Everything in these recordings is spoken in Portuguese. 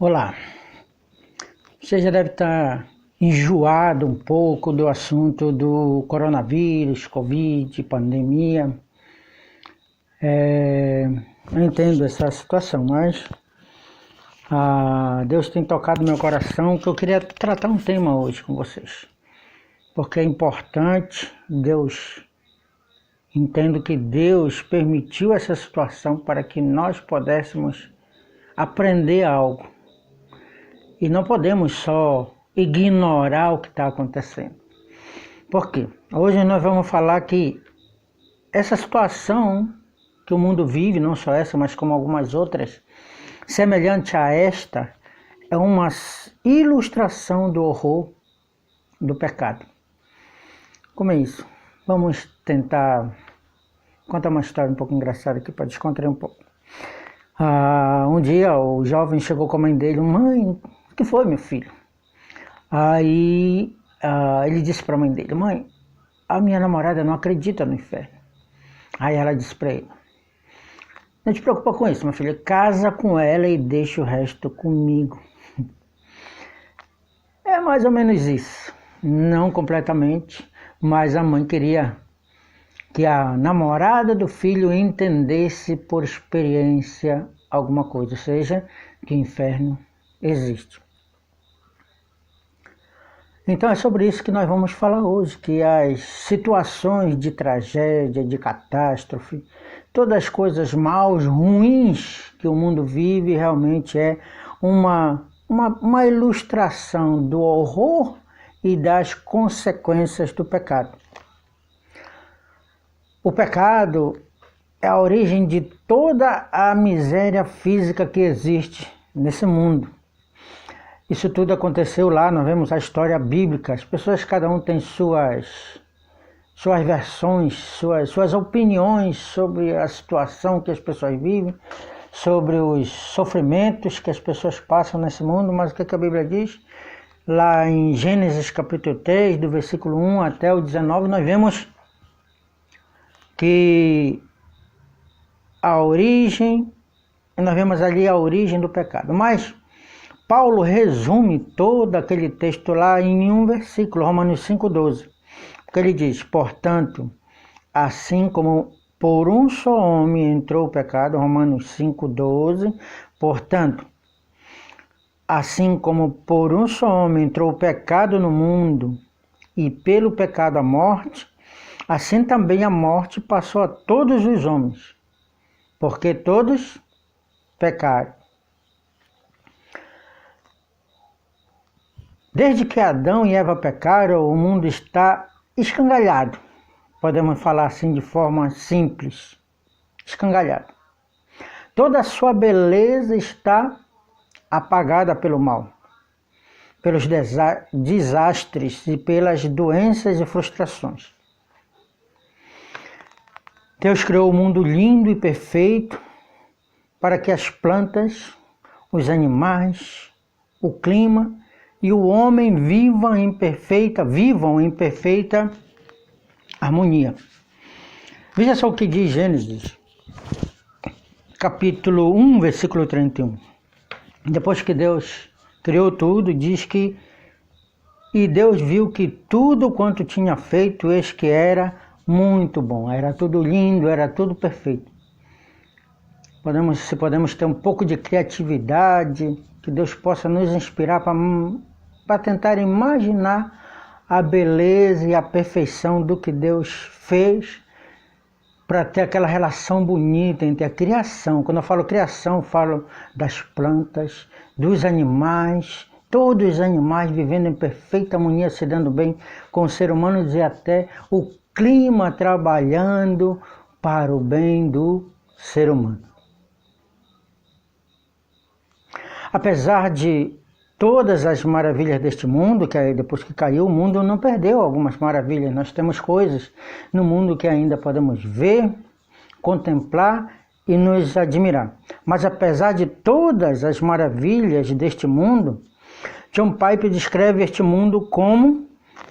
Olá, você já deve estar enjoado um pouco do assunto do coronavírus, Covid, pandemia. Eu entendo essa situação, mas Deus tem tocado meu coração que eu queria tratar um tema hoje com vocês. Porque é importante, entendo que Deus permitiu essa situação para que nós pudéssemos aprender algo. E não podemos só ignorar o que está acontecendo. Por quê? Hoje nós vamos falar que essa situação que o mundo vive, não só essa, mas como algumas outras, semelhante a esta, é uma ilustração do horror do pecado. Como é isso? Vamos tentar contar uma história um pouco engraçada aqui para descontrair um pouco. Um dia o jovem chegou com a mãe dele: "Mãe, o que foi, meu filho?" Aí ele disse para a mãe dele: "Mãe, a minha namorada não acredita no inferno." Aí ela disse para ele: "Não te preocupa com isso, meu filho, casa com ela e deixa o resto comigo." É mais ou menos isso, não completamente, mas a mãe queria que a namorada do filho entendesse por experiência alguma coisa, ou seja, que o inferno existe. Então é sobre isso que nós vamos falar hoje, que as situações de tragédia, de catástrofe, todas as coisas maus, ruins que o mundo vive, realmente é uma ilustração do horror e das consequências do pecado. O pecado é a origem de toda a miséria física que existe nesse mundo. Isso tudo aconteceu lá, nós vemos a história bíblica. As pessoas, cada um tem suas versões, suas opiniões sobre a situação que as pessoas vivem, sobre os sofrimentos que as pessoas passam nesse mundo, mas o que a Bíblia diz? Lá em Gênesis capítulo 3, do versículo 1 até o 19, nós vemos que nós vemos ali a origem do pecado. Mas Paulo resume todo aquele texto lá em um versículo, Romanos 5,12. Porque ele diz: "Portanto, assim como por um só homem entrou o pecado", Romanos 5,12, "portanto, assim como por um só homem entrou o pecado no mundo, e pelo pecado a morte, assim também a morte passou a todos os homens, porque todos pecaram." Desde que Adão e Eva pecaram, o mundo está escangalhado. Podemos falar assim de forma simples, escangalhado. Toda a sua beleza está apagada pelo mal, pelos desastres e pelas doenças e frustrações. Deus criou o mundo lindo e perfeito para que as plantas, os animais, o clima e o homem vivam em perfeita harmonia. Veja só o que diz Gênesis, capítulo 1, versículo 31. Depois que Deus criou tudo, diz que: "E Deus viu que tudo quanto tinha feito, eis que era muito bom." Era tudo lindo, era tudo perfeito. Se podemos ter um pouco de criatividade, que Deus possa nos inspirar para tentar imaginar a beleza e a perfeição do que Deus fez, para ter aquela relação bonita entre a criação. Quando eu falo criação, eu falo das plantas, dos animais, todos os animais vivendo em perfeita harmonia, se dando bem com o ser humano, e até o clima trabalhando para o bem do ser humano. Apesar de todas as maravilhas deste mundo, que depois que caiu, o mundo não perdeu algumas maravilhas. Nós temos coisas no mundo que ainda podemos ver, contemplar e nos admirar. Mas apesar de todas as maravilhas deste mundo, John Piper descreve este mundo como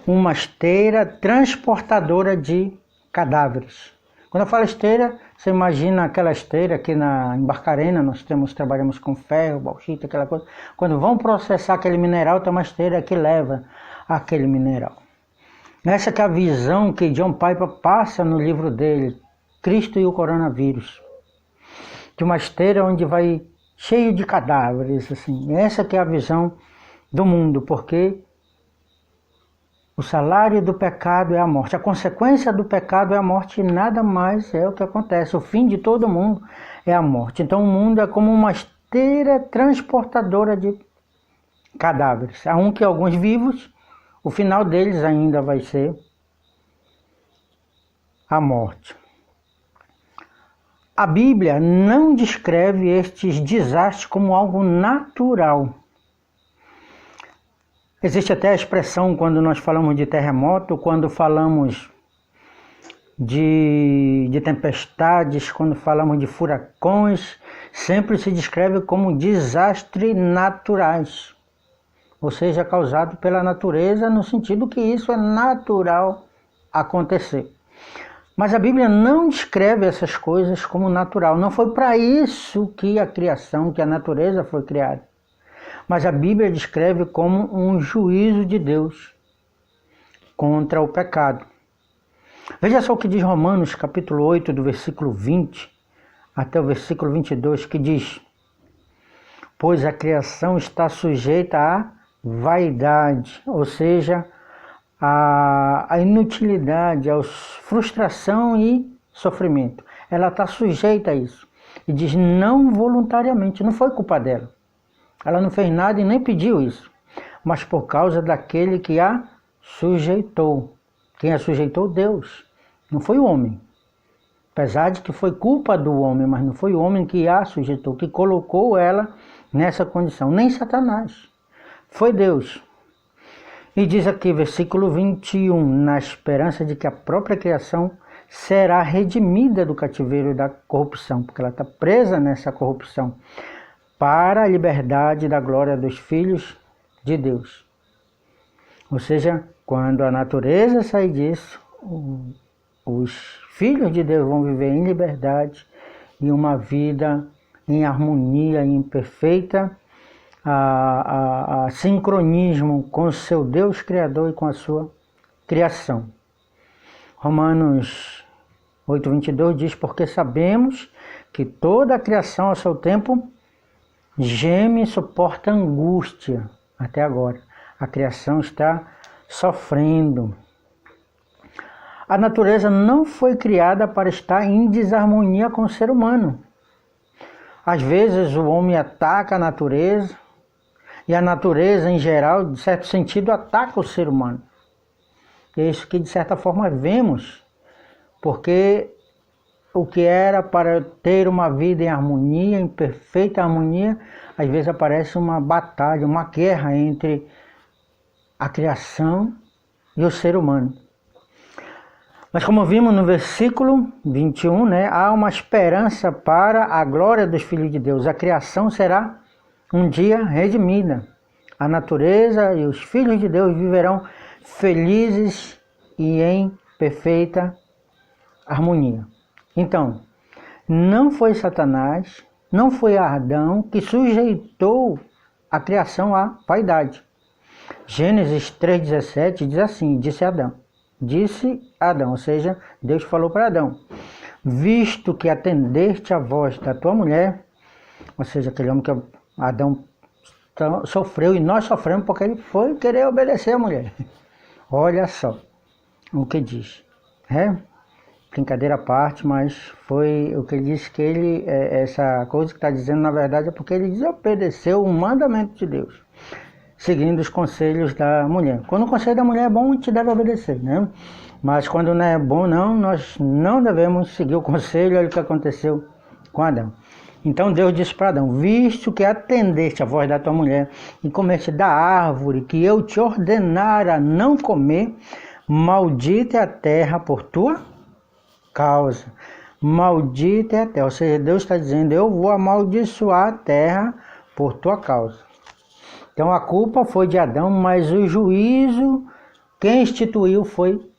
uma esteira transportadora de cadáveres. Quando eu falo esteira, você imagina aquela esteira que em Barcarena nós trabalhamos com ferro, bauxita, aquela coisa. Quando vão processar aquele mineral, tem uma esteira que leva aquele mineral. Essa que é a visão que John Piper passa no livro dele, Cristo e o Coronavírus. De uma esteira onde vai cheio de cadáveres, assim. Essa que é a visão do mundo, porque o salário do pecado é a morte. A consequência do pecado é a morte e nada mais é o que acontece. O fim de todo mundo é a morte. Então o mundo é como uma esteira transportadora de cadáveres. Há que alguns vivos, o final deles ainda vai ser a morte. A Bíblia não descreve estes desastres como algo natural. Existe até a expressão quando nós falamos de terremoto, quando falamos de tempestades, quando falamos de furacões, sempre se descreve como desastres naturais. Ou seja, causado pela natureza, no sentido que isso é natural acontecer. Mas a Bíblia não descreve essas coisas como natural. Não foi para isso que a criação, que a natureza foi criada. Mas a Bíblia descreve como um juízo de Deus contra o pecado. Veja só o que diz Romanos capítulo 8, do versículo 20 até o versículo 22, que diz: pois a criação está sujeita à vaidade, ou seja, à inutilidade, à frustração e sofrimento. Ela está sujeita a isso. E diz não voluntariamente, não foi culpa dela. Ela não fez nada e nem pediu isso, mas por causa daquele que a sujeitou. Quem a sujeitou? Deus. Não foi o homem. Apesar de que foi culpa do homem, mas não foi o homem que a sujeitou, que colocou ela nessa condição. Nem Satanás. Foi Deus. E diz aqui, versículo 21, na esperança de que a própria criação será redimida do cativeiro da corrupção, porque ela está presa nessa corrupção, para a liberdade da glória dos filhos de Deus. Ou seja, quando a natureza sair disso, os filhos de Deus vão viver em liberdade e uma vida em harmonia, em perfeita sincronismo com o seu Deus Criador e com a sua criação. Romanos 8:22 diz: porque sabemos que toda a criação ao seu tempo geme e suporta angústia. Até agora a criação está sofrendo. A natureza não foi criada para estar em desarmonia com o ser humano. Às vezes o homem ataca a natureza, e a natureza em geral, de certo sentido, ataca o ser humano. É isso que de certa forma vemos, porque o que era para ter uma vida em harmonia, em perfeita harmonia, às vezes aparece uma batalha, uma guerra entre a criação e o ser humano. Mas como vimos no versículo 21, há uma esperança para a glória dos filhos de Deus. A criação será um dia redimida. A natureza e os filhos de Deus viverão felizes e em perfeita harmonia. Então, não foi Satanás, não foi Adão que sujeitou a criação à vaidade. Gênesis 3,17 diz assim, disse Adão, ou seja, Deus falou para Adão: visto que atendeste a voz da tua mulher, ou seja, aquele homem que Adão sofreu, e nós sofremos porque ele foi querer obedecer a mulher. Olha só o que diz. Brincadeira à parte, mas foi o que ele disse, que ele, essa coisa que está dizendo na verdade é porque ele desobedeceu o mandamento de Deus, seguindo os conselhos da mulher. Quando o conselho da mulher é bom, a gente deve obedecer, Mas quando não é bom, nós não devemos seguir o conselho. Olha o que aconteceu com Adão. Então Deus disse para Adão: visto que atendeste a voz da tua mulher e comeste da árvore que eu te ordenara não comer, maldita é a terra por tua causa. Maldita é a terra. Ou seja, Deus está dizendo: eu vou amaldiçoar a terra por tua causa. Então a culpa foi de Adão, mas o juízo, quem instituiu foi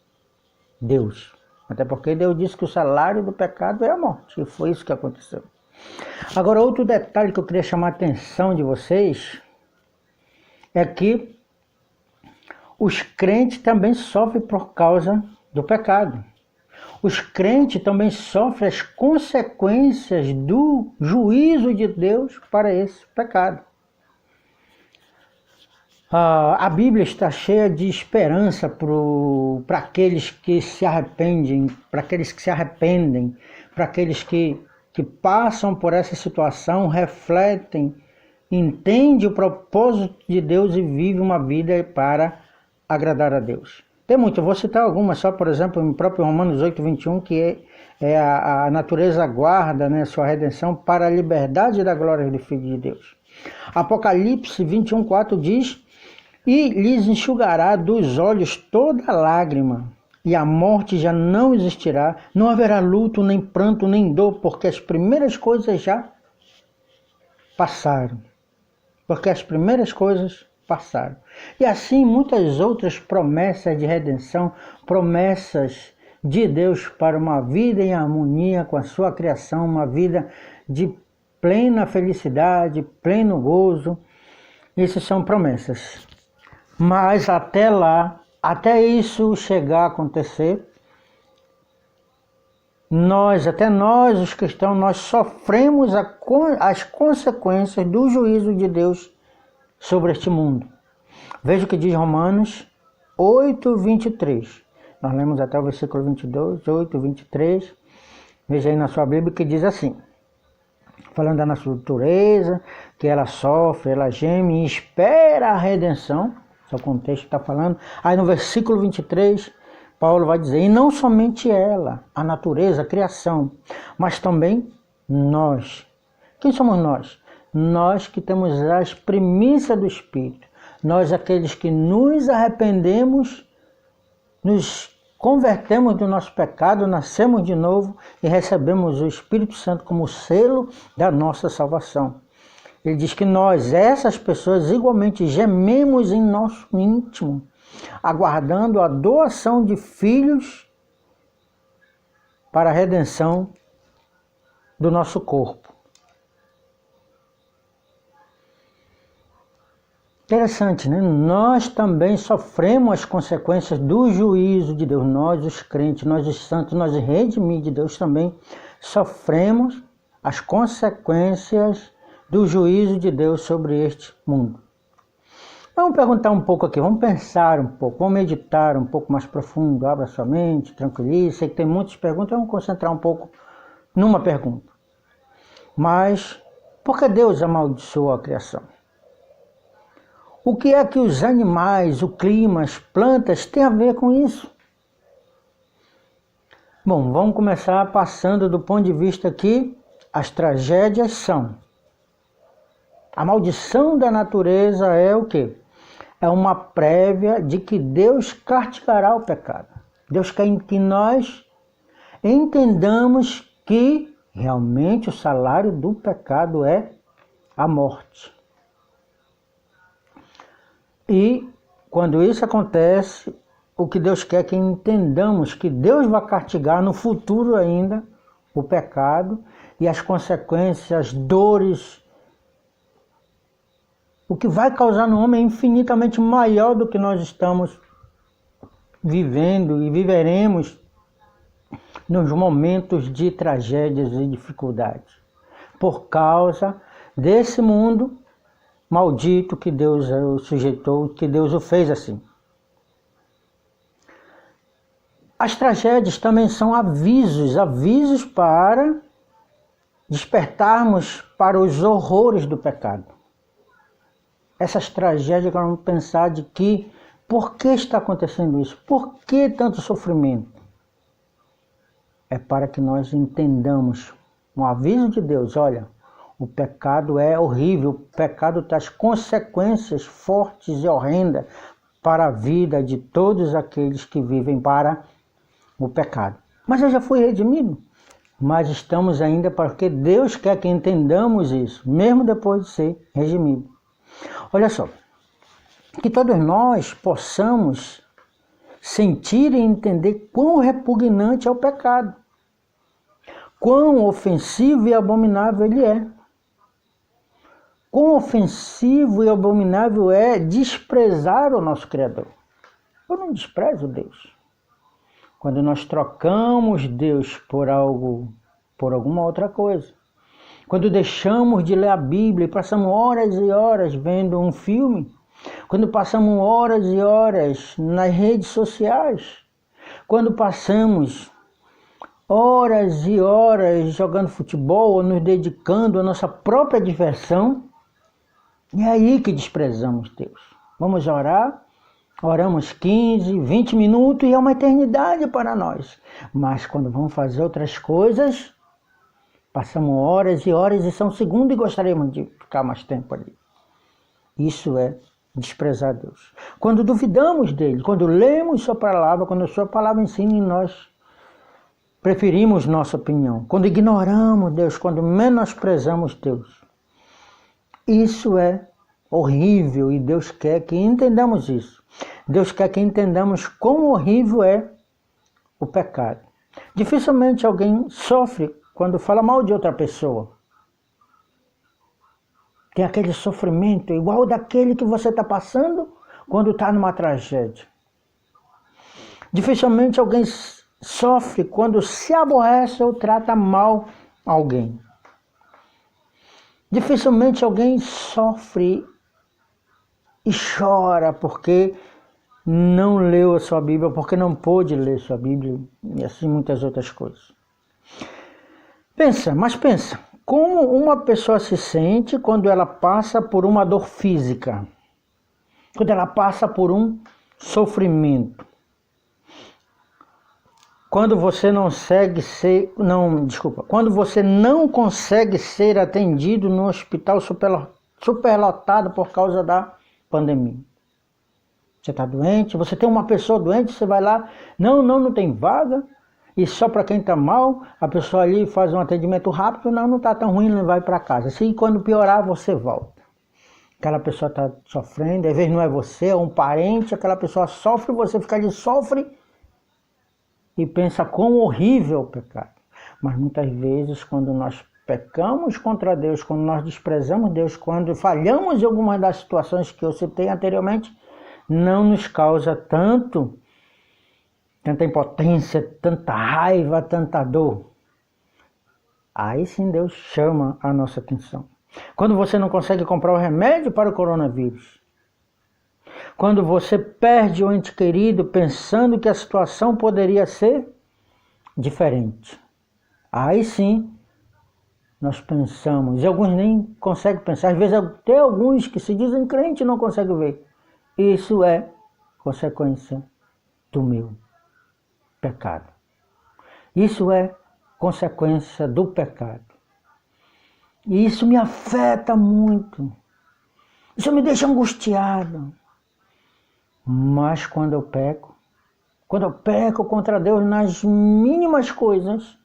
Deus. Até porque Deus disse que o salário do pecado é a morte. E foi isso que aconteceu. Agora, outro detalhe que eu queria chamar a atenção de vocês é que os crentes também sofrem por causa do pecado. Os crentes também sofrem as consequências do juízo de Deus para esse pecado. A Bíblia está cheia de esperança para aqueles que se arrependem, para aqueles que passam por essa situação, refletem, entendem o propósito de Deus e vivem uma vida para agradar a Deus. Tem muito, eu vou citar algumas, só por exemplo, no próprio Romanos 8:21, que a natureza aguarda, né, sua redenção para a liberdade da glória do Filho de Deus. Apocalipse 21:4 diz: e lhes enxugará dos olhos toda lágrima, e a morte já não existirá, não haverá luto, nem pranto, nem dor, porque as primeiras coisas já passaram. E assim muitas outras promessas de redenção, promessas de Deus para uma vida em harmonia com a sua criação, uma vida de plena felicidade, pleno gozo. Essas são promessas. Mas até lá, até isso chegar a acontecer, nós os cristãos, nós sofremos as consequências do juízo de Deus sobre este mundo. Veja o que diz Romanos 8:23. Nós lemos até o versículo 22, 8:23. Veja aí na sua Bíblia que diz assim, falando da nossa natureza, que ela sofre, ela geme e espera a redenção. Esse é o contexto que está falando. Aí no versículo 23, Paulo vai dizer, e não somente ela, a natureza, a criação, mas também nós. Quem somos nós? Nós que temos as primícias do Espírito. Nós, aqueles que nos arrependemos, nos convertemos do nosso pecado, nascemos de novo e recebemos o Espírito Santo como selo da nossa salvação. Ele diz que nós, essas pessoas, igualmente gememos em nosso íntimo, aguardando a doação de filhos para a redenção do nosso corpo. Interessante, né? Nós também sofremos as consequências do juízo de Deus. Nós, os crentes, nós, os santos, nós, os redimidos de Deus, também sofremos as consequências do juízo de Deus sobre este mundo. Vamos perguntar um pouco aqui, vamos pensar um pouco, vamos meditar um pouco mais profundo, abra sua mente, tranquilize. Sei que tem muitas perguntas, vamos concentrar um pouco numa pergunta. Mas, por que Deus amaldiçoou a criação? O que é que os animais, o clima, as plantas têm a ver com isso? Bom, vamos começar passando do ponto de vista que as tragédias são. A maldição da natureza é o quê? É uma prévia de que Deus castigará o pecado. Deus quer que nós entendamos que realmente o salário do pecado é a morte. E quando isso acontece, o que Deus quer é que entendamos que Deus vai castigar no futuro ainda o pecado e as consequências, as dores. O que vai causar no homem é infinitamente maior do que nós estamos vivendo e viveremos nos momentos de tragédias e dificuldades. Por causa desse mundo maldito que Deus o sujeitou, que Deus o fez assim. As tragédias também são avisos para despertarmos para os horrores do pecado. Essas tragédias, nós vamos pensar de que, por que está acontecendo isso? Por que tanto sofrimento? É para que nós entendamos um aviso de Deus, olha, o pecado é horrível, o pecado traz consequências fortes e horrendas para a vida de todos aqueles que vivem para o pecado. Mas eu já fui redimido. Mas estamos ainda porque Deus quer que entendamos isso, mesmo depois de ser redimido. Olha só, que todos nós possamos sentir e entender quão repugnante é o pecado, quão ofensivo e abominável ele é. Quão ofensivo e abominável é desprezar o nosso Criador. Eu não desprezo Deus. Quando nós trocamos Deus por alguma outra coisa. Quando deixamos de ler a Bíblia e passamos horas e horas vendo um filme. Quando passamos horas e horas nas redes sociais. Quando passamos horas e horas jogando futebol ou nos dedicando à nossa própria diversão. É aí que desprezamos Deus. Vamos orar, oramos 15, 20 minutos e é uma eternidade para nós. Mas quando vamos fazer outras coisas, passamos horas e horas e são segundos e gostaríamos de ficar mais tempo ali. Isso é desprezar Deus. Quando duvidamos dele, quando lemos sua palavra, quando a sua palavra ensina em nós, preferimos nossa opinião. Quando ignoramos Deus, quando menosprezamos Deus. Isso é horrível e Deus quer que entendamos isso. Deus quer que entendamos quão horrível é o pecado. Dificilmente alguém sofre quando fala mal de outra pessoa. Tem aquele sofrimento igual daquele que você está passando quando está numa tragédia. Dificilmente alguém sofre quando se aborrece ou trata mal alguém. Dificilmente alguém sofre e chora porque não leu a sua Bíblia, porque não pôde ler sua Bíblia e assim muitas outras coisas. Pensa, como uma pessoa se sente quando ela passa por uma dor física, quando ela passa por um sofrimento. Quando você quando você não consegue ser atendido no hospital superlotado por causa da pandemia. Você está doente, você tem uma pessoa doente, você vai lá, não tem vaga, e só para quem está mal, a pessoa ali faz um atendimento rápido, não está tão ruim, não vai para casa. Assim, quando piorar, você volta. Aquela pessoa está sofrendo, às vezes não é você, é um parente, aquela pessoa sofre, você fica ali, sofre, e pensa quão horrível é o pecado. Mas muitas vezes, quando nós pecamos contra Deus, quando nós desprezamos Deus, quando falhamos em algumas das situações que eu citei anteriormente, não nos causa tanta impotência, tanta raiva, tanta dor. Aí sim Deus chama a nossa atenção. Quando você não consegue comprar o remédio para o coronavírus, quando você perde o ente querido pensando que a situação poderia ser diferente. Aí sim, nós pensamos, e alguns nem conseguem pensar, às vezes até alguns que se dizem crente não conseguem ver. Isso é consequência do meu pecado. Isso é consequência do pecado. E isso me afeta muito. Isso me deixa angustiado. Mas quando eu peco contra Deus nas mínimas coisas,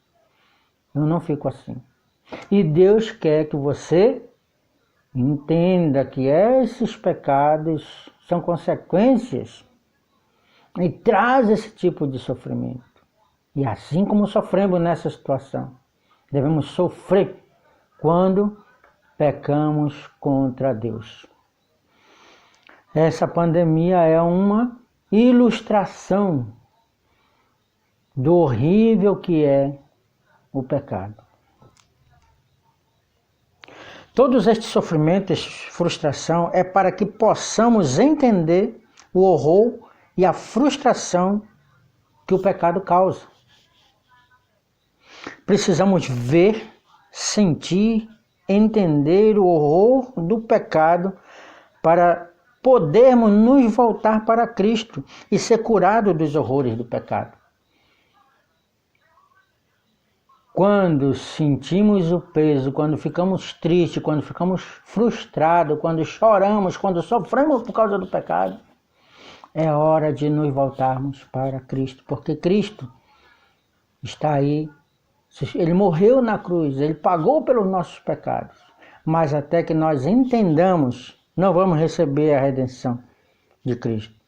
eu não fico assim. E Deus quer que você entenda que esses pecados são consequências e traz esse tipo de sofrimento. E assim como sofremos nessa situação, devemos sofrer quando pecamos contra Deus. Essa pandemia é uma ilustração do horrível que é o pecado. Todos estes sofrimentos, frustração, é para que possamos entender o horror e a frustração que o pecado causa. Precisamos ver, sentir, entender o horror do pecado para podermos nos voltar para Cristo e ser curados dos horrores do pecado. Quando sentimos o peso, quando ficamos tristes, quando ficamos frustrados, quando choramos, quando sofremos por causa do pecado, é hora de nos voltarmos para Cristo, porque Cristo está aí. Ele morreu na cruz, Ele pagou pelos nossos pecados, mas até que nós entendamos, não vamos receber a redenção de Cristo.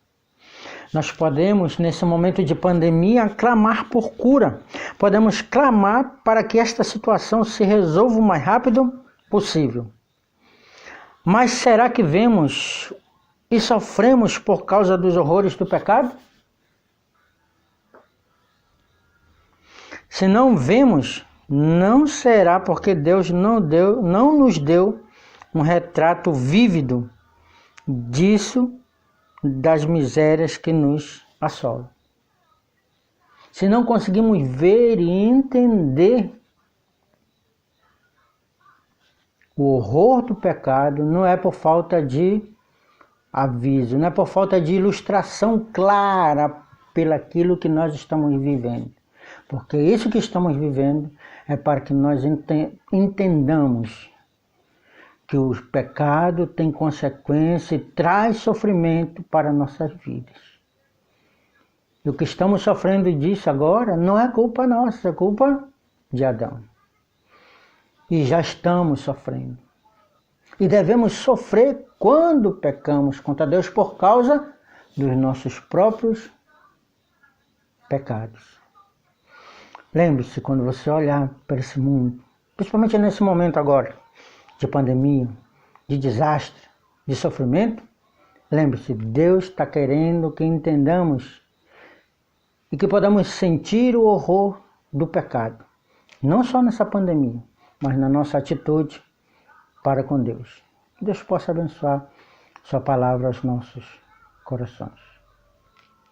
Nós podemos, nesse momento de pandemia, clamar por cura. Podemos clamar para que esta situação se resolva o mais rápido possível. Mas será que vemos e sofremos por causa dos horrores do pecado? Se não vemos, não será porque Deus não nos deu um retrato vívido disso, das misérias que nos assolam. Se não conseguimos ver e entender o horror do pecado, não é por falta de aviso, não é por falta de ilustração clara pelaquilo que nós estamos vivendo. Porque isso que estamos vivendo é para que nós entendamos que o pecado tem consequência e traz sofrimento para nossas vidas. E o que estamos sofrendo disso agora não é culpa nossa, é culpa de Adão. E já estamos sofrendo. E devemos sofrer quando pecamos contra Deus por causa dos nossos próprios pecados. Lembre-se, quando você olhar para esse mundo, principalmente nesse momento agora, de pandemia, de desastre, de sofrimento, lembre-se, Deus está querendo que entendamos e que podamos sentir o horror do pecado. Não só nessa pandemia, mas na nossa atitude para com Deus. Que Deus possa abençoar sua palavra aos nossos corações.